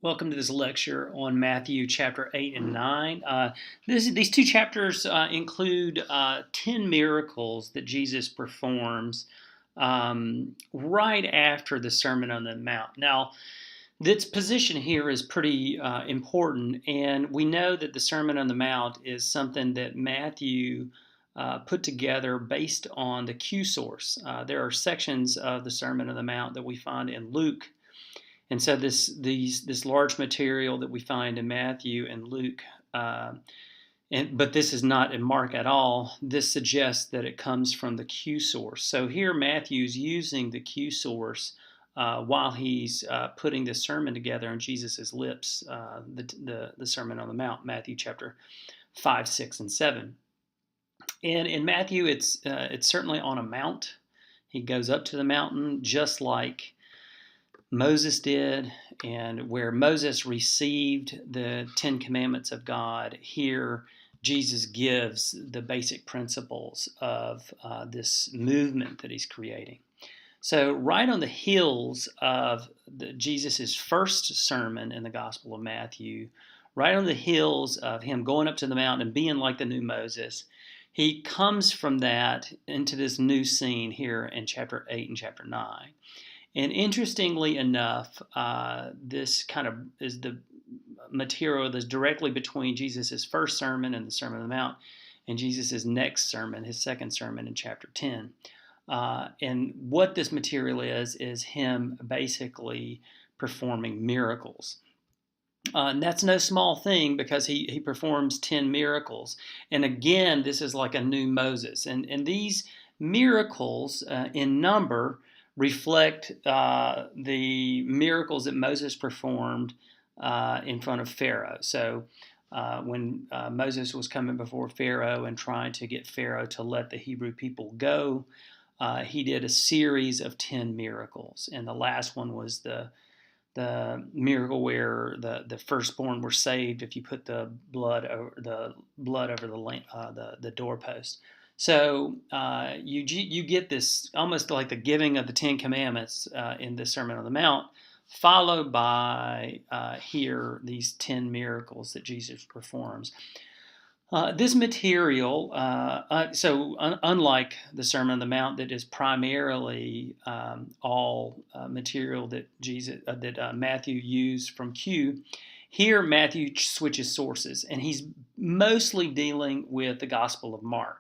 Welcome to this lecture on Matthew chapter 8 and 9. These two chapters include 10 miracles that Jesus performs right after the Sermon on the Mount. Now, this position here is pretty important, and we know that the Sermon on the Mount is something that Matthew put together based on the Q source. There are sections of the Sermon on the Mount that we find in Luke. And so this large material that we find in Matthew and Luke, but this is not in Mark at all. This suggests that it comes from the Q source. So here Matthew's using the Q source while he's putting this sermon together on Jesus' lips, the Sermon on the Mount, Matthew chapter 5, 6, and 7. And in Matthew, it's certainly on a mount. He goes up to the mountain just like Moses did, and where Moses received the 10 Commandments of God, here Jesus gives the basic principles of this movement that he's creating. So right on the heels of Jesus' first sermon in the Gospel of Matthew, right on the heels of him going up to the mountain and being like the new Moses, he comes from that into this new scene here in chapter 8 and chapter 9. And interestingly enough, this kind of is the material that's directly between Jesus' first sermon and the Sermon on the Mount and Jesus' next sermon, his second sermon in chapter 10. And what this material is him basically performing miracles. And that's no small thing because he performs 10 miracles. And again, this is like a new Moses. And these miracles in number reflect the miracles that Moses performed in front of Pharaoh. So when Moses was coming before Pharaoh and trying to get Pharaoh to let the Hebrew people go, he did a series of 10 miracles. And the last one was the miracle where the firstborn were saved if you put the blood over the doorpost. So you get this almost like the giving of the 10 Commandments in the Sermon on the Mount, followed by here these 10 miracles that Jesus performs. This material, unlike the Sermon on the Mount, that is primarily all material that Matthew used from Q, here Matthew switches sources, and he's mostly dealing with the Gospel of Mark.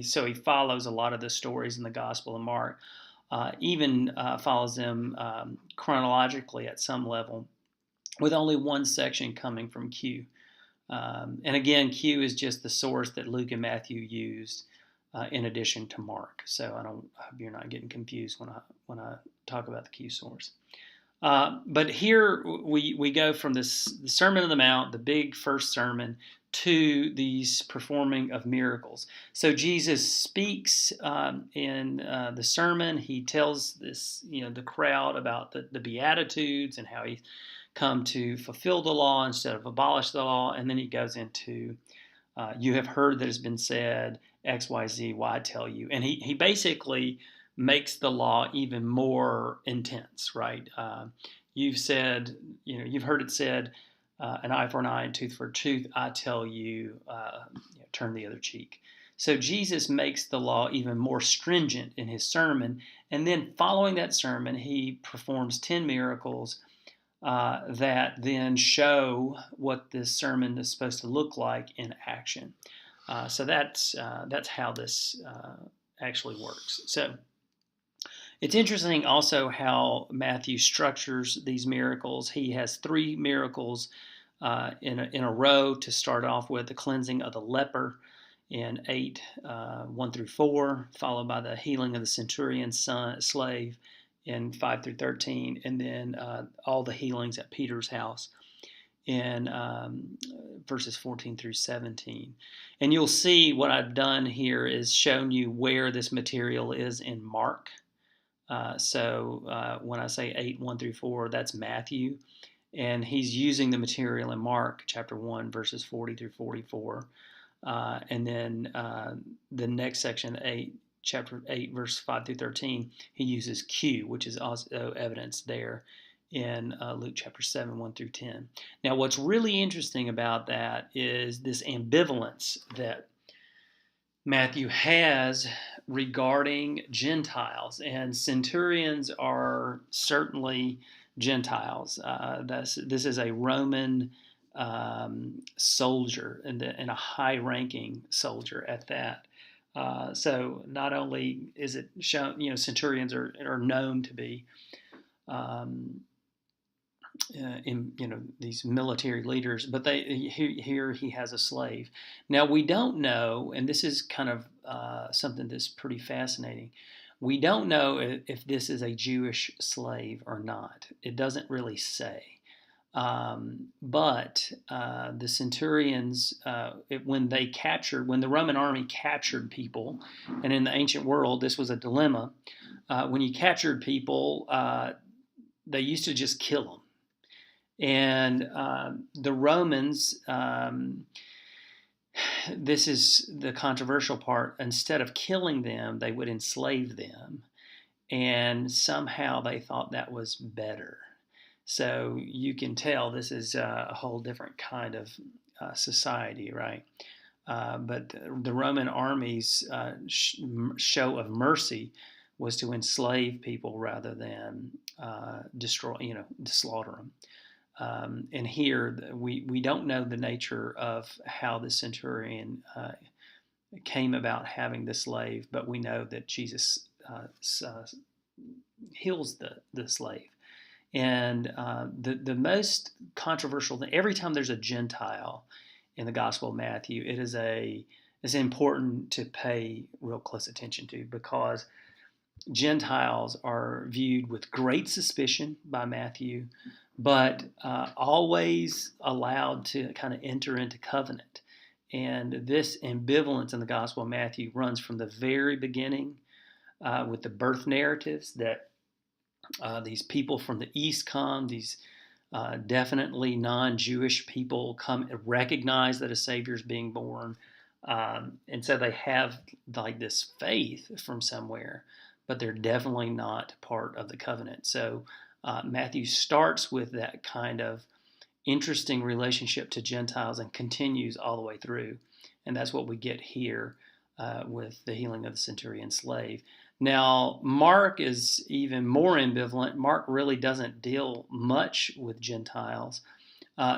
So he follows a lot of the stories in the Gospel of Mark, even follows them chronologically at some level, with only one section coming from Q. And again, Q is just the source that Luke and Matthew used in addition to Mark. So I hope you're not getting confused when I talk about the Q source. But here we go from the Sermon on the Mount, the big first sermon, to these performing of miracles. So Jesus speaks in the sermon. He tells the crowd about the Beatitudes and how he come to fulfill the law instead of abolish the law. And then he goes into, you have heard that has been said, X, Y, Z, why I tell you. And he basically makes the law even more intense, right? You've heard it said, an eye for an eye and tooth for a tooth. I tell you, turn the other cheek. So Jesus makes the law even more stringent in his sermon. And then following that sermon, he performs 10 miracles that then show what this sermon is supposed to look like in action. So that's how this actually works. So it's interesting also how Matthew structures these miracles. He has 3 miracles in a row to start off with: the cleansing of the leper in 8, 1 through 4, followed by the healing of the centurion's slave in 5 through 13, and then all the healings at Peter's house in verses 14 through 17. And you'll see what I've done here is shown you where this material is in Mark. So when I say 8, 1 through 4, that's Matthew. And he's using the material in Mark chapter 1, verses 40 through 44. And then the next section, chapter 8, verse 5 through 13, he uses Q, which is also evidenced there in Luke chapter 7, 1 through 10. Now, what's really interesting about that is this ambivalence that Matthew has regarding Gentiles, and centurions are certainly Gentiles. This is a Roman soldier, and a high-ranking soldier at that. So not only is it shown, centurions are known to be these military leaders, but here he has a slave. Now we don't know, and this is kind of something that's pretty fascinating. We don't know if this is a Jewish slave or not. It doesn't really say. But the centurions, when the Roman army captured people, and in the ancient world this was a dilemma. When you captured people, they used to just kill them. And the Romans, this is the controversial part, instead of killing them, they would enslave them. And somehow they thought that was better. So you can tell this is a whole different kind of society, right? But the Roman army's show of mercy was to enslave people rather than to slaughter them. And here we don't know the nature of how the centurion came about having the slave, but we know that Jesus heals the slave. And the most controversial thing, every time there's a Gentile in the Gospel of Matthew, it's important to pay real close attention to, because Gentiles are viewed with great suspicion by Matthew, but always allowed to kind of enter into covenant. And this ambivalence in the Gospel of Matthew runs from the very beginning with the birth narratives that these people from the East come, these definitely non-Jewish people come and recognize that a Savior is being born. And so they have like this faith from somewhere, but they're definitely not part of the covenant. So Matthew starts with that kind of interesting relationship to Gentiles and continues all the way through. And that's what we get here with the healing of the centurion slave. Now, Mark is even more ambivalent. Mark really doesn't deal much with Gentiles.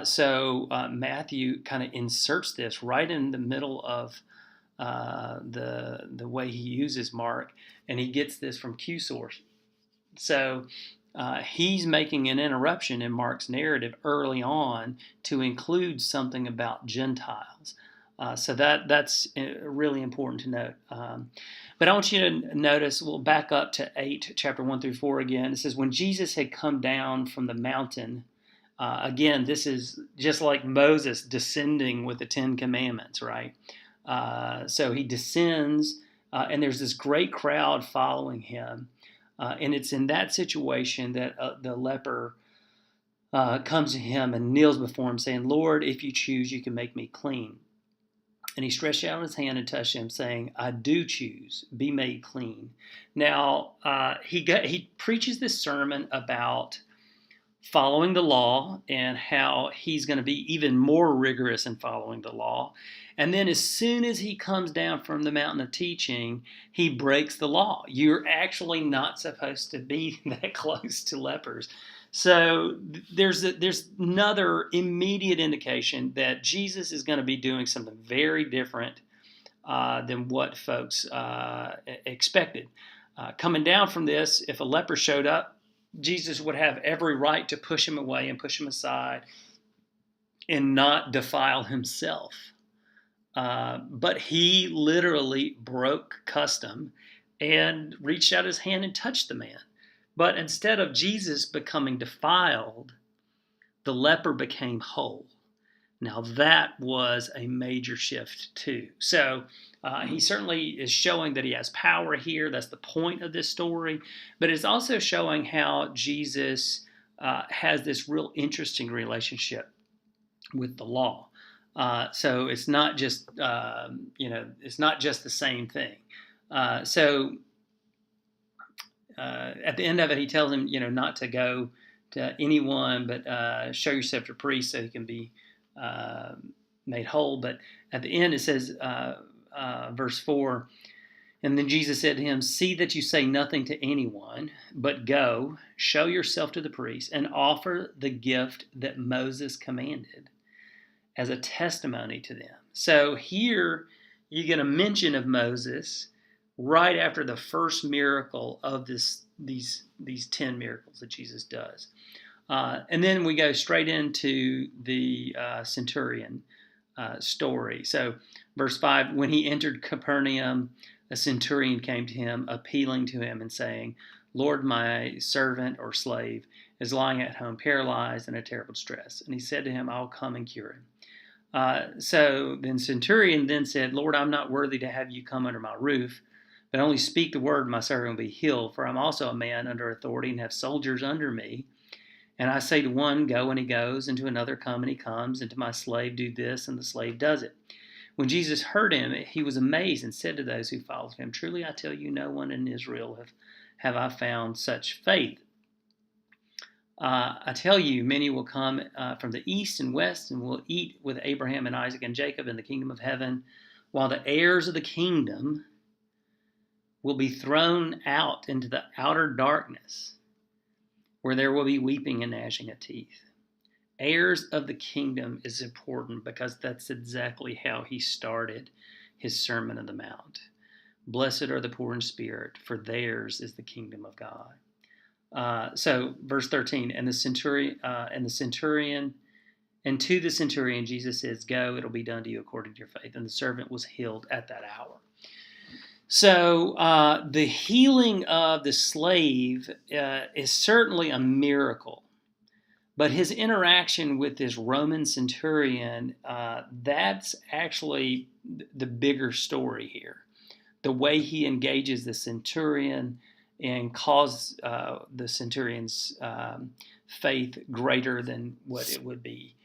So Matthew kind of inserts this right in the middle of the way he uses Mark, and he gets this from Q source. So he's making an interruption in Mark's narrative early on to include something about Gentiles. So that's really important to note. But I want you to notice, we'll back up to 8, chapter 1 through 4 again. It says, when Jesus had come down from the mountain, again, this is just like Moses descending with the 10 Commandments, right? So he descends, and there's this great crowd following him. And it's in that situation that the leper comes to him and kneels before him, saying, Lord, if you choose, you can make me clean. And he stretched out his hand and touched him, saying, I do choose, be made clean. Now, he preaches this sermon about following the law and how he's going to be even more rigorous in following the law. And then as soon as he comes down from the mountain of teaching, he breaks the law. You're actually not supposed to be that close to lepers. So there's another immediate indication that Jesus is going to be doing something very different than what folks expected. Coming down from this, if a leper showed up, Jesus would have every right to push him away and push him aside and not defile himself. But he literally broke custom and reached out his hand and touched the man. But instead of Jesus becoming defiled, the leper became whole. Now that was a major shift too. So he certainly is showing that he has power here. That's the point of this story. But it's also showing how Jesus has this real interesting relationship with the law. So it's not just it's not just the same thing. So at the end of it, he tells him not to go anyone, but show yourself to priest so he can be made whole. But at the end it says, verse 4, and then Jesus said to him, see that you say nothing to anyone, but go, show yourself to the priest, and offer the gift that Moses commanded as a testimony to them. So here you get a mention of Moses right after the first miracle of these 10 miracles that Jesus does. And then we go straight into the Centurion story. So verse 5, when he entered Capernaum, a centurion came to him, appealing to him and saying, Lord, my servant or slave is lying at home paralyzed in a terrible distress. And he said to him, I'll come and cure him. So then Centurion then said, Lord, I'm not worthy to have you come under my roof, but only speak the word, my servant will be healed. For I'm also a man under authority and have soldiers under me. And I say to one, go, and he goes, and to another, come, and he comes, and to my slave, do this, and the slave does it. When Jesus heard him, he was amazed and said to those who followed him, truly I tell you, no one in Israel have I found such faith. I tell you, many will come from the east and west and will eat with Abraham and Isaac and Jacob in the kingdom of heaven, while the heirs of the kingdom will be thrown out into the outer darkness, where there will be weeping and gnashing of teeth. Heirs of the kingdom is important because that's exactly how he started his Sermon on the Mount. Blessed are the poor in spirit, for theirs is the kingdom of God. So verse 13, and to the centurion Jesus says, go, it'll be done to you according to your faith. And the servant was healed at that hour. So the healing of the slave is certainly a miracle. But his interaction with this Roman centurion, that's actually the bigger story here. The way he engages the centurion and calls the centurion's faith greater than what it would be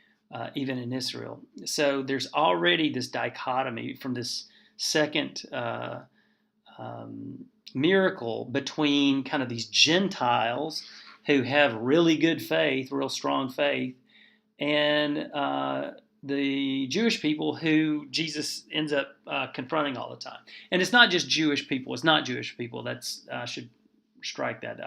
even in Israel. So there's already this dichotomy from this second miracle between kind of these Gentiles who have really good faith, real strong faith, and the Jewish people who Jesus ends up confronting all the time. And it's not just Jewish people. It's not Jewish people. That's I should strike that.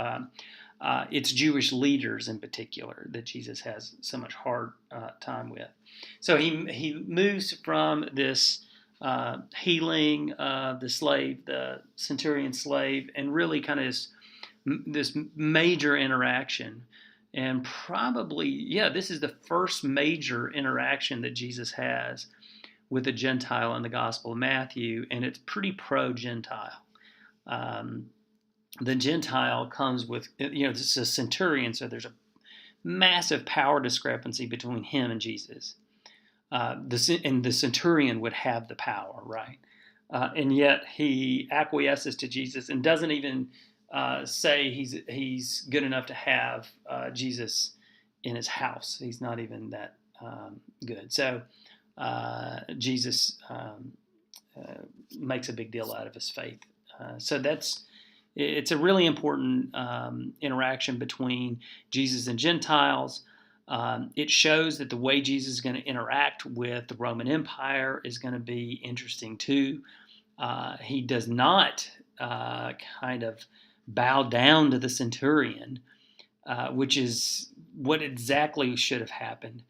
It's Jewish leaders in particular that Jesus has so much hard time with. So he moves from this healing the slave, the centurion slave, and really kind of this major interaction. And probably, this is the first major interaction that Jesus has with a Gentile in the Gospel of Matthew, and it's pretty pro-Gentile. The Gentile comes with, this is a centurion, so there's a massive power discrepancy between him and Jesus. And the centurion would have the power, right? And yet he acquiesces to Jesus and doesn't even say he's good enough to have Jesus in his house. He's not even that good. So Jesus makes a big deal out of his faith. So it's a really important interaction between Jesus and Gentiles. It shows that the way Jesus is going to interact with the Roman Empire is going to be interesting too. He does not kind of bow down to the centurion, which is what exactly should have happened.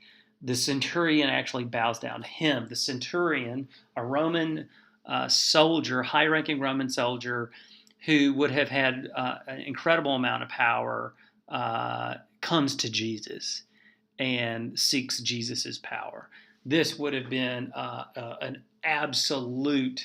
The centurion actually bows down to him. The centurion, a Roman soldier, high-ranking Roman soldier, who would have had an incredible amount of power, comes to Jesus and seeks Jesus's power. This would have been an absolute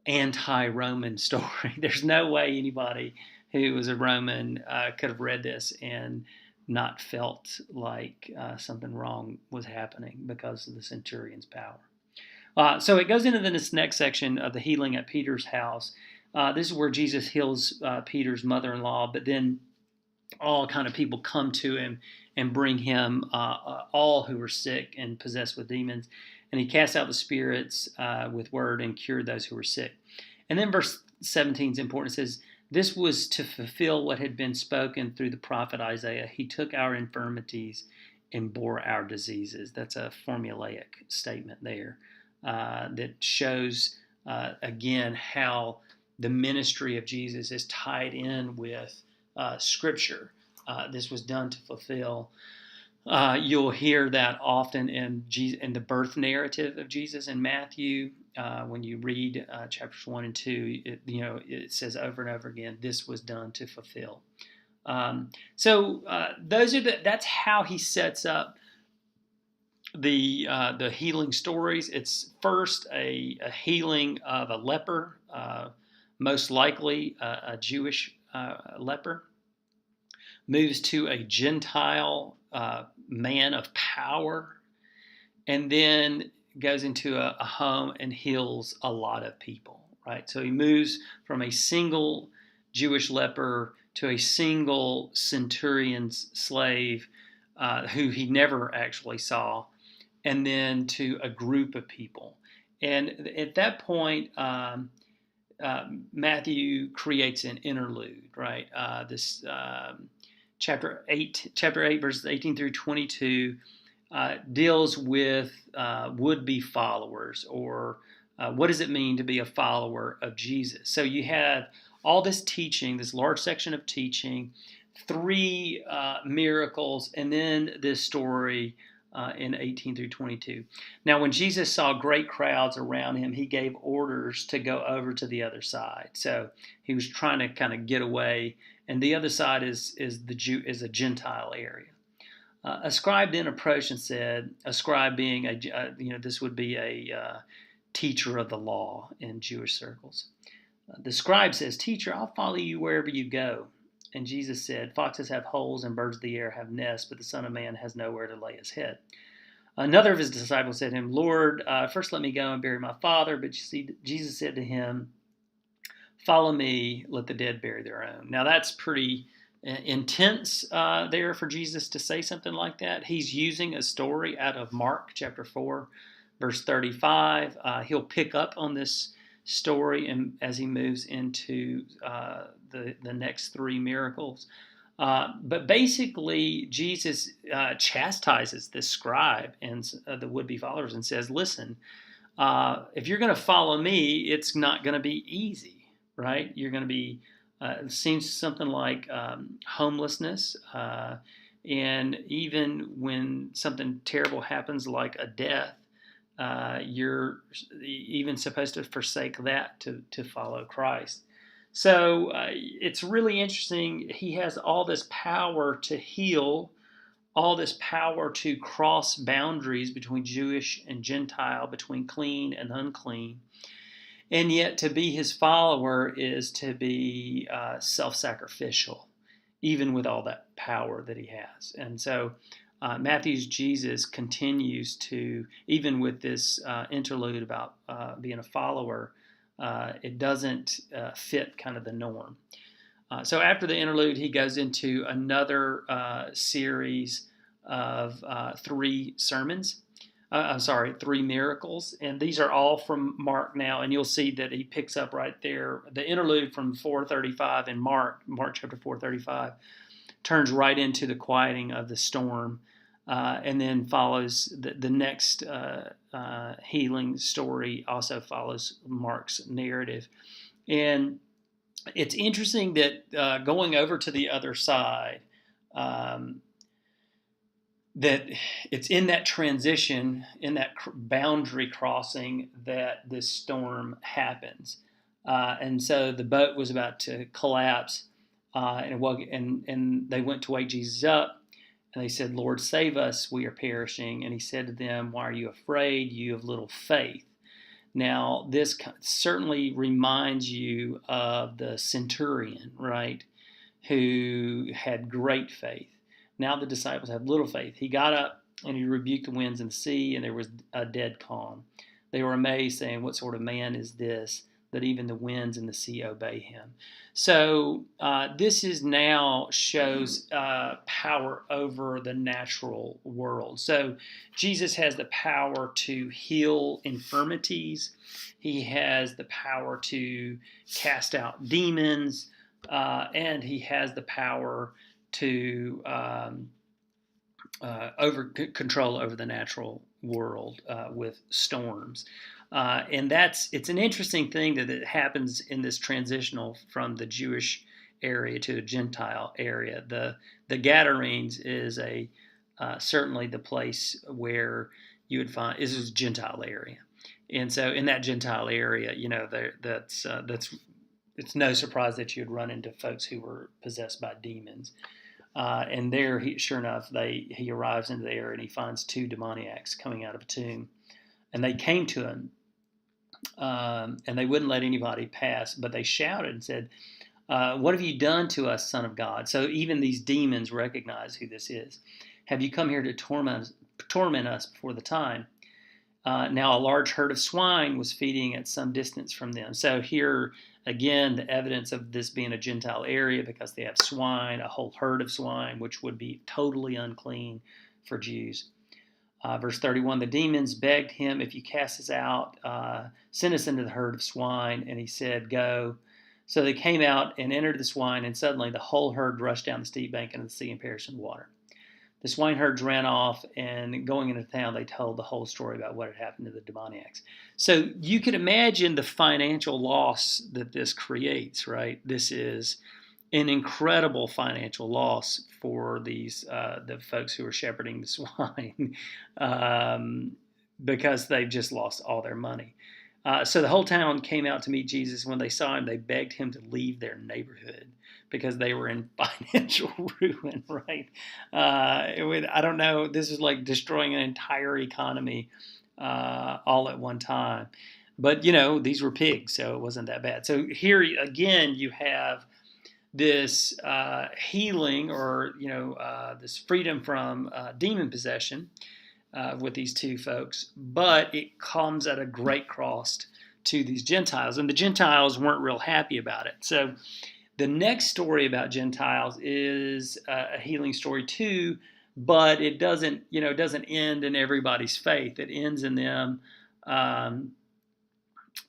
anti-Roman story. There's no way anybody who was a Roman could have read this and not felt like something wrong was happening because of the centurion's power. So it goes into this next section of the healing at Peter's house. This is where Jesus heals Peter's mother-in-law, but then all kind of people come to him and bring him all who were sick and possessed with demons. And he cast out the spirits with word and cured those who were sick. And then verse 17 is important. It says, This was to fulfill what had been spoken through the prophet Isaiah. He took our infirmities and bore our diseases. That's a formulaic statement there that shows, again, how the ministry of Jesus is tied in with Scripture. This was done to fulfill. You'll hear that often in the birth narrative of Jesus in Matthew. When you read chapters 1 and 2, it says over and over again, this was done to fulfill. That's how he sets up the healing stories. It's first a healing of a leper, most likely a Jewish leper, moves to a Gentile man of power, and then goes into a home and heals a lot of people, right? So he moves from a single Jewish leper to a single centurion's slave who he never actually saw, and then to a group of people. And at that point, Matthew creates an interlude, right? Chapter 8, verses 18 through 22, deals with would-be followers, or what does it mean to be a follower of Jesus. So you have all this teaching, this large section of teaching, 3 miracles, and then this story in 18 through 22. Now, when Jesus saw great crowds around him, he gave orders to go over to the other side. So he was trying to kind of get away, and the other side is a Gentile area. A scribe then approached and said, a scribe being this would be a teacher of the law in Jewish circles. The scribe says, "Teacher, I'll follow you wherever you go." And Jesus said, "Foxes have holes and birds of the air have nests, but the Son of Man has nowhere to lay his head." Another of his disciples said to him, "Lord, first let me go and bury my father." But you see, Jesus said to him, "Follow me, let the dead bury their own." Now that's pretty intense there for Jesus to say something like that. He's using a story out of Mark chapter 4, verse 35. He'll pick up on this story and as he moves into the next 3 miracles. But basically, Jesus chastises this scribe and the would-be followers and says, listen, if you're going to follow me, it's not going to be easy, right? You're going to be, it seems something like homelessness. And even when something terrible happens like a death, you're even supposed to forsake that to follow Christ. So it's really interesting. He has all this power to heal, all this power to cross boundaries between Jewish and Gentile, between clean and unclean. And yet to be his follower is to be self-sacrificial, even with all that power that he has. And so Matthew's Jesus continues to, even with this interlude about being a follower, it doesn't fit kind of the norm. So after the interlude, he goes into another series of 3 sermons. 3 miracles. And these are all from Mark now. And you'll see that he picks up right there. The interlude from 4:35 in Mark chapter 4:35, turns right into the quieting of the storm. And then follows the next healing story also follows Mark's narrative. And it's interesting that going over to the other side, that it's in that transition, in that boundary crossing, that this storm happens. And so the boat was about to collapse, and they went to wake Jesus up. And they said, "Lord, save us, we are perishing." And he said to them, "Why are you afraid, you of little faith?" Now, this certainly reminds you of the centurion, right, who had great faith. Now the disciples have little faith. He got up and he rebuked the winds and the sea, and there was a dead calm. They were amazed, saying, "What sort of man is this, that even the winds and the sea obey him?" So this is now shows power over the natural world. So Jesus has the power to heal infirmities. He has the power to cast out demons. and he has the power to control over the natural world with storms. And it's an interesting thing that it happens in this transitional from the Jewish area to a Gentile area. The Gadarenes is certainly the place where you would find this is a Gentile area, and so in that Gentile area, that's it's no surprise that you'd run into folks who were possessed by demons. And there, sure enough, he arrives into there and he finds two demoniacs coming out of a tomb. And they came to him, and they wouldn't let anybody pass, but they shouted and said, "What have you done to us, Son of God?" So even these demons recognize who this is. "Have you come here to torment us before the time?" Now a large herd of swine was feeding at some distance from them. So here, again, the evidence of this being a Gentile area because they have swine, a whole herd of swine, which would be totally unclean for Jews. Verse 31, the demons begged him, "If you cast us out, send us into the herd of swine." And he said, "Go." So they came out and entered the swine, and suddenly the whole herd rushed down the steep bank into the sea and perished in the water. The swineherds ran off, and going into town, they told the whole story about what had happened to the demoniacs. So you can imagine the financial loss that this creates, right? This is an incredible financial loss for the folks who are shepherding the swine because they've just lost all their money. So the whole town came out to meet Jesus. When they saw him, they begged him to leave their neighborhood because they were in financial ruin, right? I don't know. This is like destroying an entire economy all at one time. But, these were pigs, so it wasn't that bad. So here, again, you have this healing or, this freedom from demon possession with these two folks, but it comes at a great cost to these Gentiles, and the Gentiles weren't real happy about it. So the next story about Gentiles is a healing story too, but it doesn't end in everybody's faith. It ends in them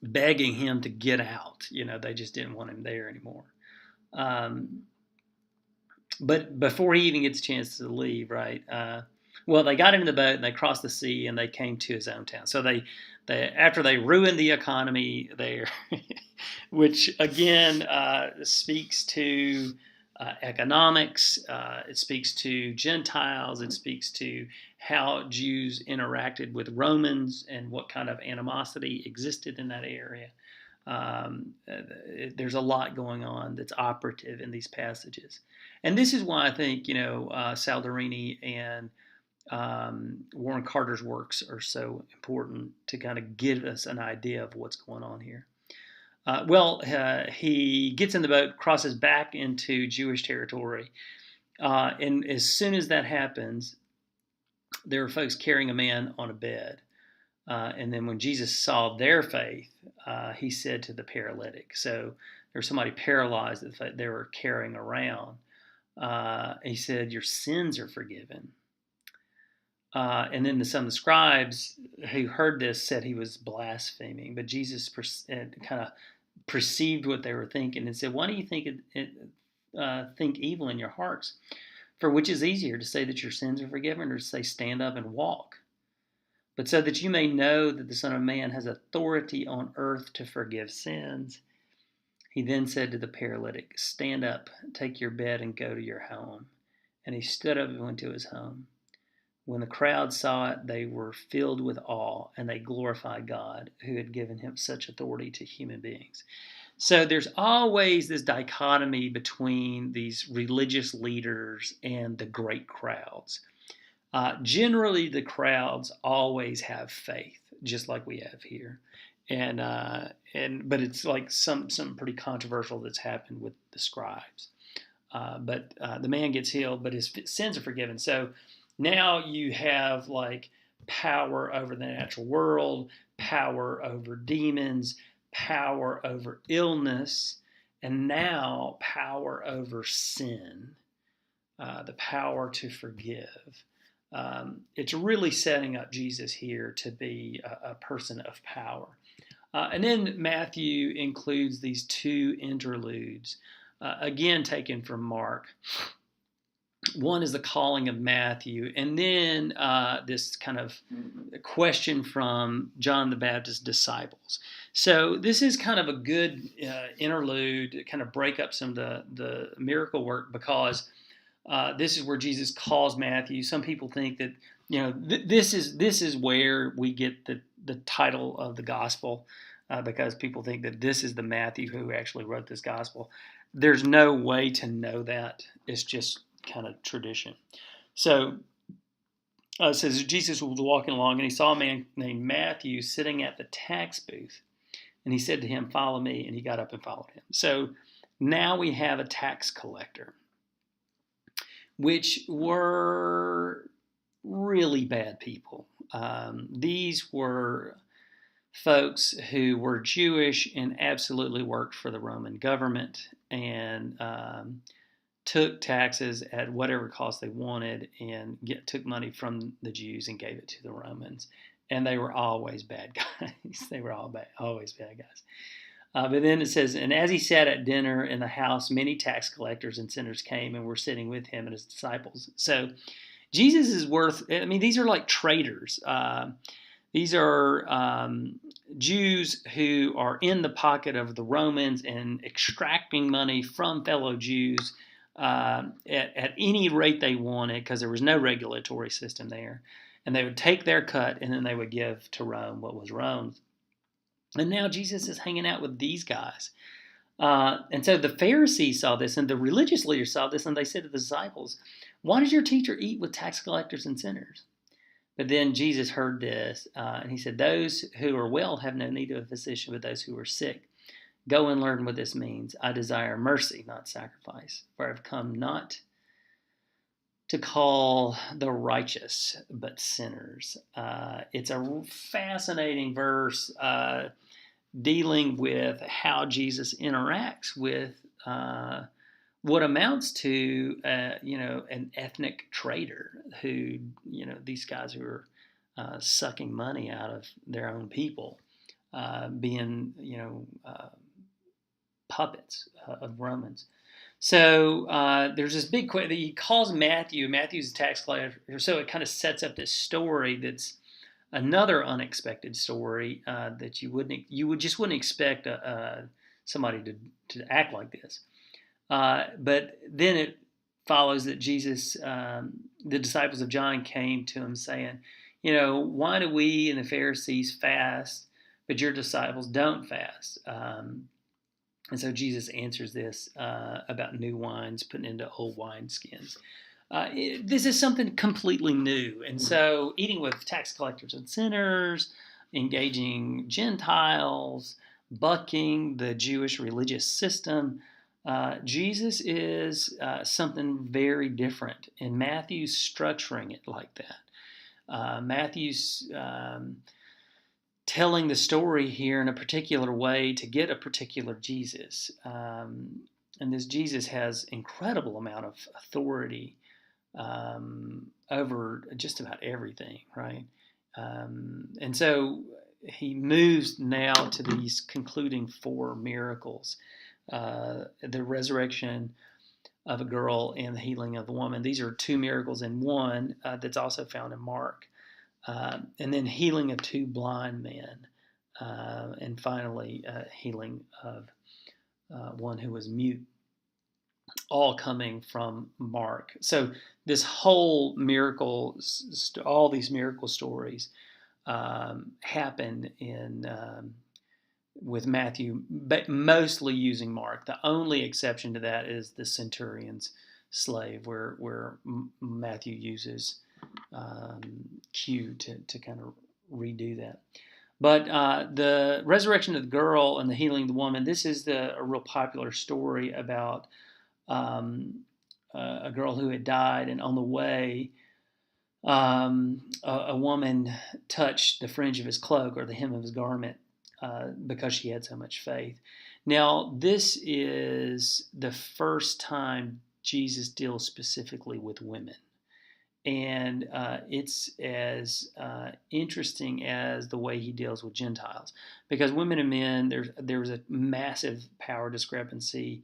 begging him to get out. They just didn't want him there anymore. But before he even gets a chance to leave, right? Well, they got into the boat and they crossed the sea and they came to his own town. So they after they ruined the economy there, which again speaks to economics, it speaks to Gentiles, it speaks to how Jews interacted with Romans and what kind of animosity existed in that area. There's a lot going on that's operative in these passages. And this is why I think, Saldarini and Warren Carter's works are so important to kind of give us an idea of what's going on here. He gets in the boat, crosses back into Jewish territory, and as soon as that happens, there are folks carrying a man on a bed. And then when Jesus saw their faith, he said to the paralytic, so there was somebody paralyzed that they were carrying around. He said, "Your sins are forgiven." And then some of the scribes who heard this said he was blaspheming, but Jesus kind of perceived what they were thinking and said, "Why do you think evil in your hearts? For which is easier, to say that your sins are forgiven, or to say, stand up and walk? But so that you may know that the Son of Man has authority on earth to forgive sins." He then said to the paralytic, "Stand up, take your bed, and go to your home." And he stood up and went to his home. When the crowd saw it, they were filled with awe, and they glorified God, who had given him such authority to human beings. So there's always this dichotomy between these religious leaders and the great crowds. Generally, the crowds always have faith, just like we have here, but it's like some pretty controversial that's happened with the scribes. But the man gets healed, but his sins are forgiven. So now you have like power over the natural world, power over demons, power over illness, and now power over sin, the power to forgive. It's really setting up Jesus here to be a person of power. And then Matthew includes these two interludes again taken from Mark. One is the calling of Matthew, and then this kind of question from John the Baptist's disciples. So this is kind of a good interlude to kind of break up some of the miracle work, because this is where Jesus calls Matthew. Some people think that this is where we get the title of the gospel, because people think that this is the Matthew who actually wrote this gospel. There's no way to know that. It's just kind of tradition. So it says Jesus was walking along, and he saw a man named Matthew sitting at the tax booth, and he said to him, "Follow me," and he got up and followed him. So now we have a tax collector, which were really bad people. These were folks who were Jewish and absolutely worked for the Roman government, and took taxes at whatever cost they wanted, and took money from the Jews and gave it to the Romans. And they were always bad guys. They were always bad guys. But then it says, and as he sat at dinner in the house, many tax collectors and sinners came and were sitting with him and his disciples. So Jesus is these are like traders. These are Jews who are in the pocket of the Romans and extracting money from fellow Jews at any rate they wanted, because there was no regulatory system there. And they would take their cut, and then they would give to Rome what was Rome's. And now Jesus is hanging out with these guys. And so the Pharisees saw this, and the religious leaders saw this, and they said to the disciples, "Why does your teacher eat with tax collectors and sinners?" But then Jesus heard this, and he said, "Those who are well have no need of a physician, but those who are sick. Go and learn what this means. I desire mercy, not sacrifice, for I've come not to call the righteous, but sinners." It's a fascinating verse dealing with how Jesus interacts with what amounts to an ethnic trader, who these guys who are sucking money out of their own people, being puppets of Romans. So there's this big question that he calls Matthew's a tax collector. So it kind of sets up this story that's another unexpected story that you just wouldn't expect somebody to act like this. But then it follows that Jesus, the disciples of John, came to him saying, "Why do we and the Pharisees fast, but your disciples don't fast?" And so Jesus answers this about new wines put into old wineskins. This is something completely new. And so eating with tax collectors and sinners, engaging Gentiles, bucking the Jewish religious system, Jesus is something very different. And Matthew's structuring it like that. Matthew's telling the story here in a particular way to get a particular Jesus. And this Jesus has incredible amount of authority over just about everything, right? And so he moves now to these concluding 4 miracles. The resurrection of a girl and the healing of a woman. These are 2 miracles in one that's also found in Mark. And then healing of 2 blind men. And finally, healing of one who was mute. All coming from Mark. So this whole miracle, all these miracle stories happen with Matthew, but mostly using Mark. The only exception to that is the centurion's slave, where Matthew uses Q to kind of redo that. But the resurrection of the girl and the healing of the woman, this is a real popular story about a girl who had died, and on the way, a woman touched the fringe of his cloak or the hem of his garment because she had so much faith. Now, this is the first time Jesus deals specifically with women. And it's as interesting as the way he deals with Gentiles. Because women and men, there was a massive power discrepancy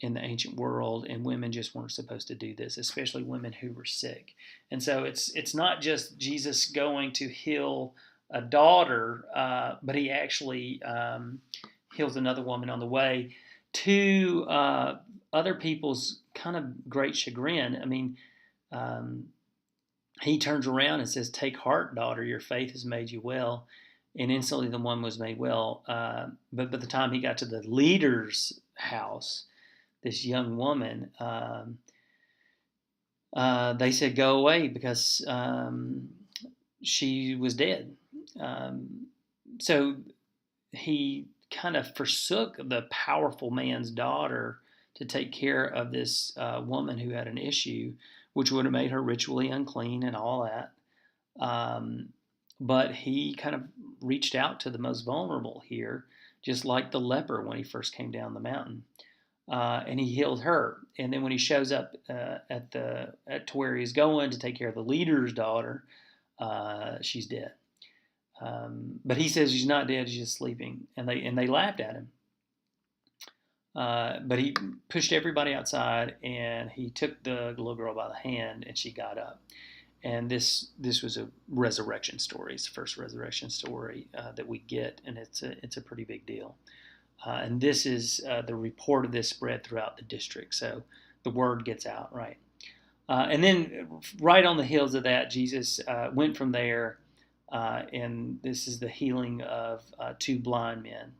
in the ancient world, and women just weren't supposed to do this, especially women who were sick. And so it's not just Jesus going to heal a daughter, but he actually heals another woman on the way to other people's kind of great chagrin. I mean, he turns around and says, "Take heart, daughter, your faith has made you well." And instantly the woman was made well. But by the time he got to the leader's house, this young woman, they said, "Go away," because she was dead. So he kind of forsook the powerful man's daughter to take care of this woman who had an issue, which would have made her ritually unclean and all that. But he kind of reached out to the most vulnerable here, just like the leper when he first came down the mountain. And he healed her. And then when he shows up to where he's going to take care of the leader's daughter, she's dead. But he says she's not dead; she's just sleeping. And they laughed at him. But he pushed everybody outside, and he took the little girl by the hand, and she got up. And this was a resurrection story. It's the first resurrection story that we get, and it's a pretty big deal. And this is the report of this spread throughout the district, so the word gets out, right? And then right on the heels of that, Jesus went from there, and this is the healing of 2 blind men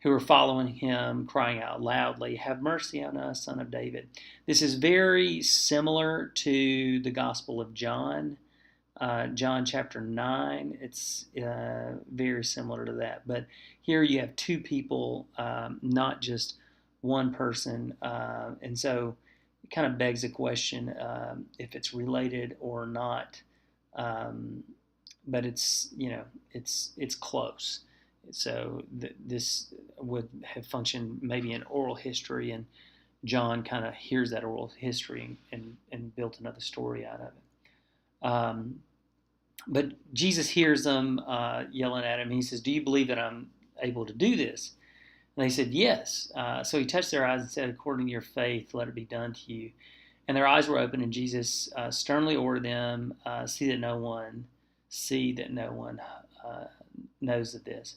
who were following him, crying out loudly, "Have mercy on us, Son of David." This is very similar to the Gospel of John, John chapter 9. It's very similar to that. But here you have 2 people, not just one person. And so it kind of begs the question if it's related or not. But it's close. So this would have functioned maybe in oral history, and John kind of hears that oral history and built another story out of it. But Jesus hears them yelling at him. He says, "Do you believe that I'm able to do this?" And they said, "Yes." So he touched their eyes and said, "According to your faith, let it be done to you." And their eyes were open, and Jesus sternly ordered them, see that no one knows of this.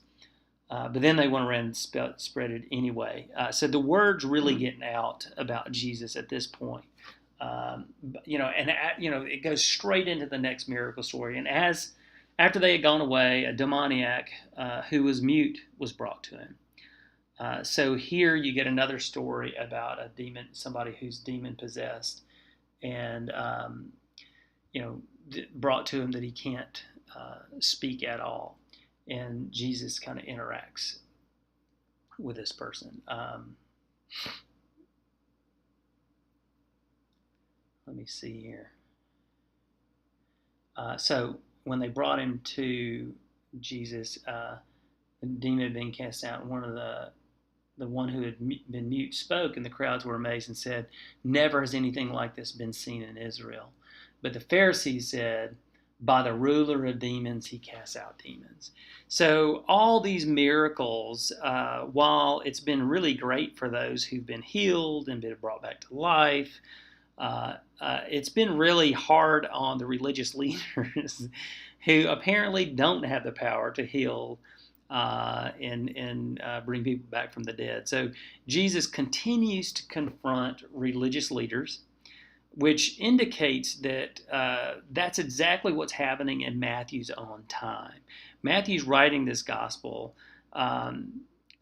But then they went around and spread it anyway. So the word's really getting out about Jesus at this point. It goes straight into the next miracle story. And after they had gone away, a demoniac who was mute was brought to him. So here you get another story about a demon, somebody who's demon possessed, and brought to him that he can't speak at all. And Jesus kind of interacts with this person. Let me see here. So when they brought him to Jesus, the demon had been cast out, and the one who had been mute spoke, and the crowds were amazed and said, "Never has anything like this been seen in Israel." But the Pharisees said, "By the ruler of demons, he casts out demons." So all these miracles, while it's been really great for those who've been healed and been brought back to life, it's been really hard on the religious leaders who apparently don't have the power to heal and bring people back from the dead. So Jesus continues to confront religious leaders, which indicates that that's exactly what's happening in Matthew's own time. Matthew's writing this gospel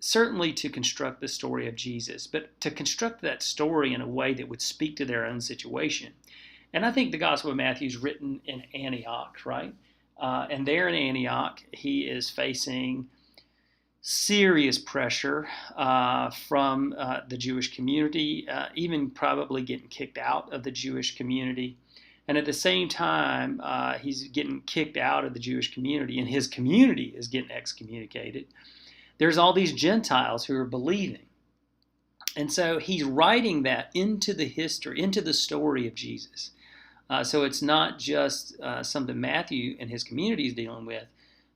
certainly to construct the story of Jesus, but to construct that story in a way that would speak to their own situation. And I think the Gospel of Matthew is written in Antioch, right? And there in Antioch, he is facing serious pressure from the Jewish community, even probably getting kicked out of the Jewish community. And at the same time, he's getting kicked out of the Jewish community, and his community is getting excommunicated. There's all these Gentiles who are believing. And so he's writing that into the history, into the story of Jesus. So it's not just something Matthew and his community is dealing with,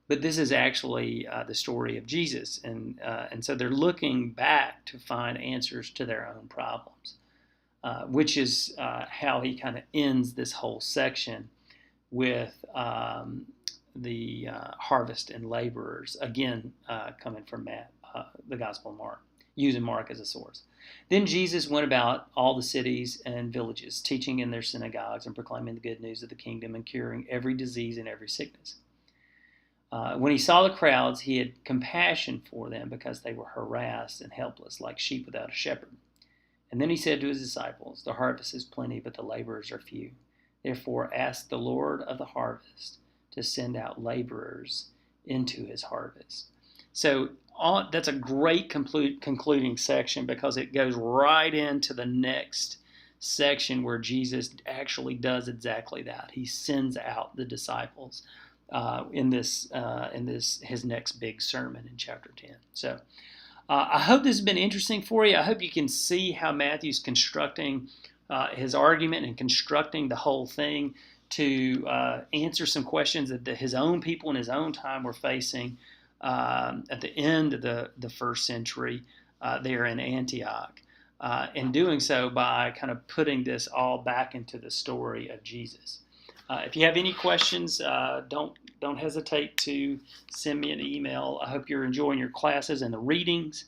But this is actually the story of Jesus, and so they're looking back to find answers to their own problems, which is how he kind of ends this whole section with the harvest and laborers, again coming from the Gospel of Mark, using Mark as a source. Then Jesus went about all the cities and villages, teaching in their synagogues and proclaiming the good news of the kingdom and curing every disease and every sickness. When he saw the crowds, he had compassion for them because they were harassed and helpless, like sheep without a shepherd. And then he said to his disciples, "The harvest is plenty, but the laborers are few. Therefore, ask the Lord of the harvest to send out laborers into his harvest." So that's a great concluding section, because it goes right into the next section where Jesus actually does exactly that. He sends out the disciples in this his next big sermon in chapter 10. So I hope this has been interesting for you. I hope you can see how Matthew's constructing his argument and constructing the whole thing to answer some questions that his own people in his own time were facing at the end of the first century there in Antioch, and doing so by kind of putting this all back into the story of Jesus. If you have any questions, don't hesitate to send me an email. I hope you're enjoying your classes and the readings.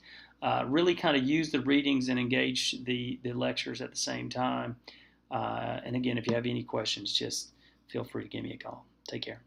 Really kind of use the readings and engage the lectures at the same time. And again, if you have any questions, just feel free to give me a call. Take care.